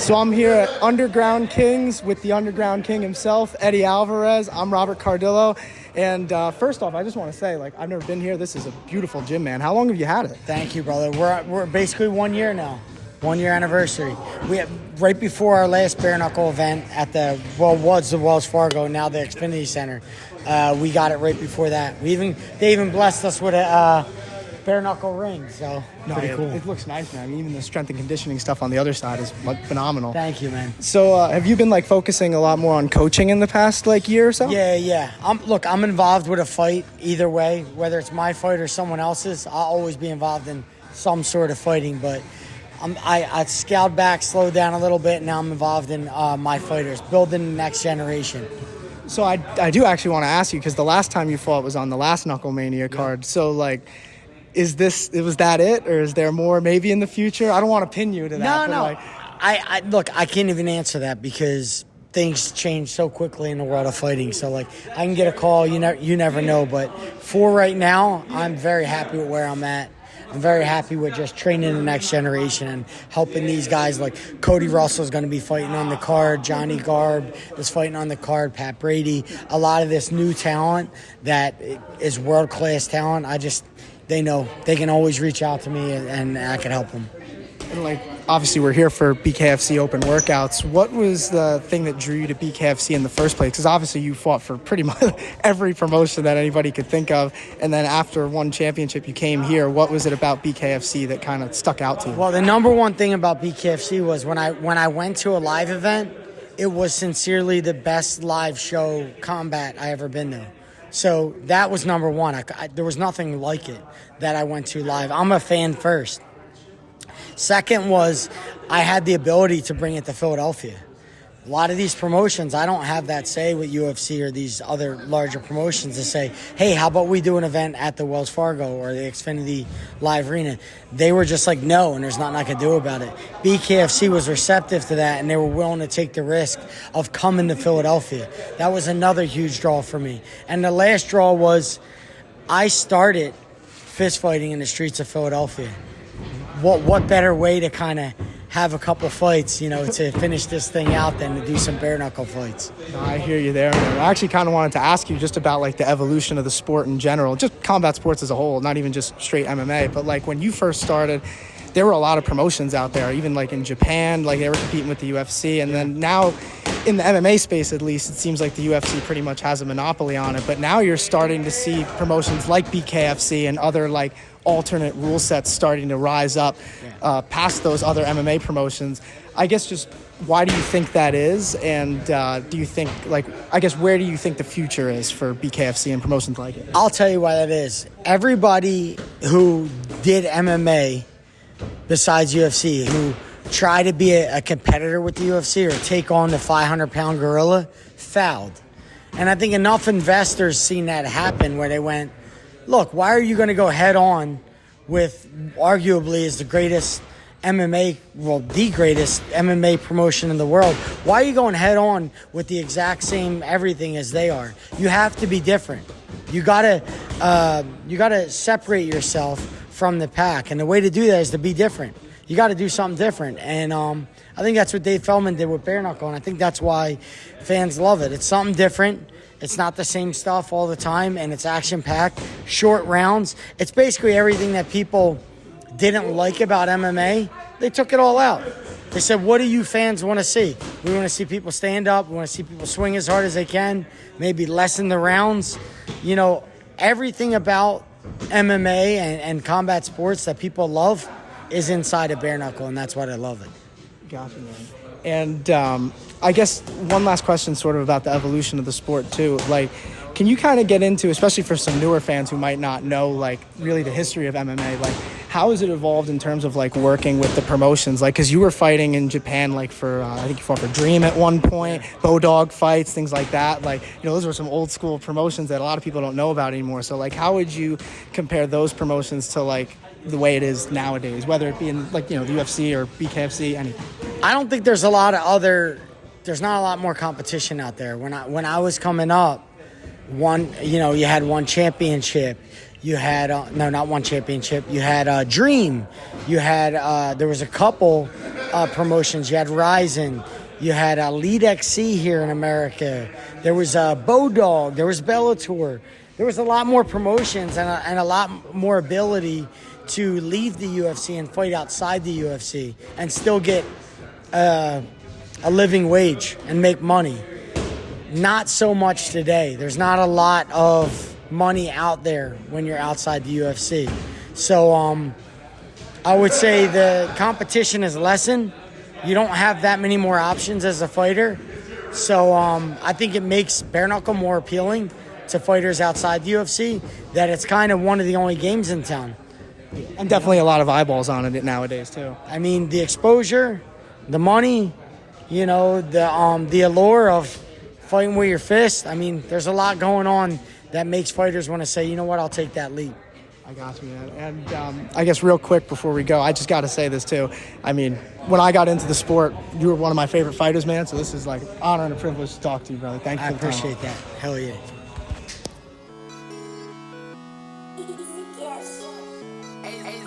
So I'm here at Underground Kings with the Underground King himself, Eddie Alvarez. I'm Robert Cardillo. And first off, I just want to say, I've never been here. This is a beautiful gym, man. How long have you had it? Thank you, brother. We're basically 1 year now. 1 year anniversary. We had, right before our last bare knuckle event at the Wells Fargo, now the Xfinity Center. We got it right before that. They even blessed us with a bare knuckle ring. So pretty cool. It looks nice, man. Even the strength and conditioning stuff on the other side is phenomenal. Thank you, man. So have you been focusing a lot more on coaching in the past year or so? Yeah. I'm involved with a fight either way, whether it's my fight or someone else's. I'll always be involved in some sort of fighting, but I scaled back, slowed down a little bit, and now I'm involved in my fighters, building the next generation. So I do actually want to ask you, because the last time you fought was on the last Knucklemania card. So was that it, or is there more maybe in the future? I don't want to pin you to that. No. I can't even answer that because things change so quickly in the world of fighting. So I can get a call. You never know. But for right now, I'm very happy with where I'm at. I'm very happy with just training the next generation and helping these guys. Cody Russell's going to be fighting on the card. Johnny Garb is fighting on the card. Pat Brady. A lot of this new talent that is world-class talent. They know they can always reach out to me and I can help them. And obviously we're here for BKFC open workouts. What was the thing that drew you to BKFC in the first place? Because obviously you fought for pretty much every promotion that anybody could think of. And then after one championship, you came here. What was it about BKFC that kind of stuck out to you? Well, the number one thing about BKFC was when I went to a live event, it was sincerely the best live show combat I ever been to. So that was number one. There was nothing like it that I went to live. I'm a fan first. Second was I had the ability to bring it to Philadelphia. A lot of these promotions, I don't have that say with UFC or these other larger promotions to say, hey, how about we do an event at the Wells Fargo or the Xfinity Live Arena? They were just no, and there's nothing I could do about it. BKFC was receptive to that, and they were willing to take the risk of coming to Philadelphia. That was another huge draw for me. And the last draw was I started fist fighting in the streets of Philadelphia. What better way to kind of have a couple fights, to finish this thing out than to do some bare knuckle fights. No, I hear you there. I actually kind of wanted to ask you just about the evolution of the sport in general, just combat sports as a whole, not even just straight MMA. But when you first started, there were a lot of promotions out there, even in Japan, they were competing with the UFC. And then now in the MMA space, at least, it seems like the UFC pretty much has a monopoly on it. But now you're starting to see promotions like BKFC and other alternate rule sets starting to rise up past those other MMA promotions. I guess just why do you think that is? And do you think, where do you think the future is for BKFC and promotions like it? I'll tell you why that is. Everybody who did MMA besides UFC, who tried to be a competitor with the UFC or take on the 500-pound gorilla, fouled. And I think enough investors seen that happen where they went, look, why are you going to go head on with arguably is the greatest MMA, the greatest MMA promotion in the world? Why are you going head on with the exact same everything as they are? You have to be different. You gotta separate yourself from the pack, and the way to do that is to be different. You got to do something different, and I think that's what Dave Feldman did with bare knuckle, and I think that's why fans love it. It's something different. It's not the same stuff all the time, and it's action-packed, short rounds. It's basically everything that people didn't like about MMA. They took it all out. They said, what do you fans want to see? We want to see people stand up. We want to see people swing as hard as they can, maybe lessen the rounds. Everything about MMA and combat sports that people love is inside of bare knuckle, and that's why I love it. Gotcha, man. And I guess one last question sort of about the evolution of the sport too. Can you kind of get into, especially for some newer fans who might not know really the history of MMA, how has it evolved in terms of working with the promotions? Because you were fighting in Japan for I think you fought for Dream at one point, Bodog fights, things like that. Those were some old school promotions that a lot of people don't know about anymore. So how would you compare those promotions to the way it is nowadays, whether it be in the UFC or BKFC, anything? I don't think there's not a lot more competition out there. When I was coming up, you had one championship. You had not one championship. You had Dream. You had there was a couple promotions. You had Ryzen. You had Elite XC here in America. There was Bodog. There was Bellator. There was a lot more promotions and a lot more ability to leave the UFC and fight outside the UFC and still get a living wage and make money. Not so much today. There's not a lot of money out there when you're outside the UFC. So I would say the competition is lessened. You don't have that many more options as a fighter. So I think it makes bare knuckle more appealing to fighters outside the UFC, that it's kind of one of the only games in town. And definitely a lot of eyeballs on it nowadays too. I mean, the exposure, the money, the allure of fighting with your fist. I mean, there's a lot going on that makes fighters want to say, you know what, I'll take that leap. I got you, man. And I guess real quick before we go, I just got to say this too. I mean, when I got into the sport, you were one of my favorite fighters, man. So this is like an honor and a privilege to talk to you, brother. Thank you. I appreciate that. Hell yeah. Hey,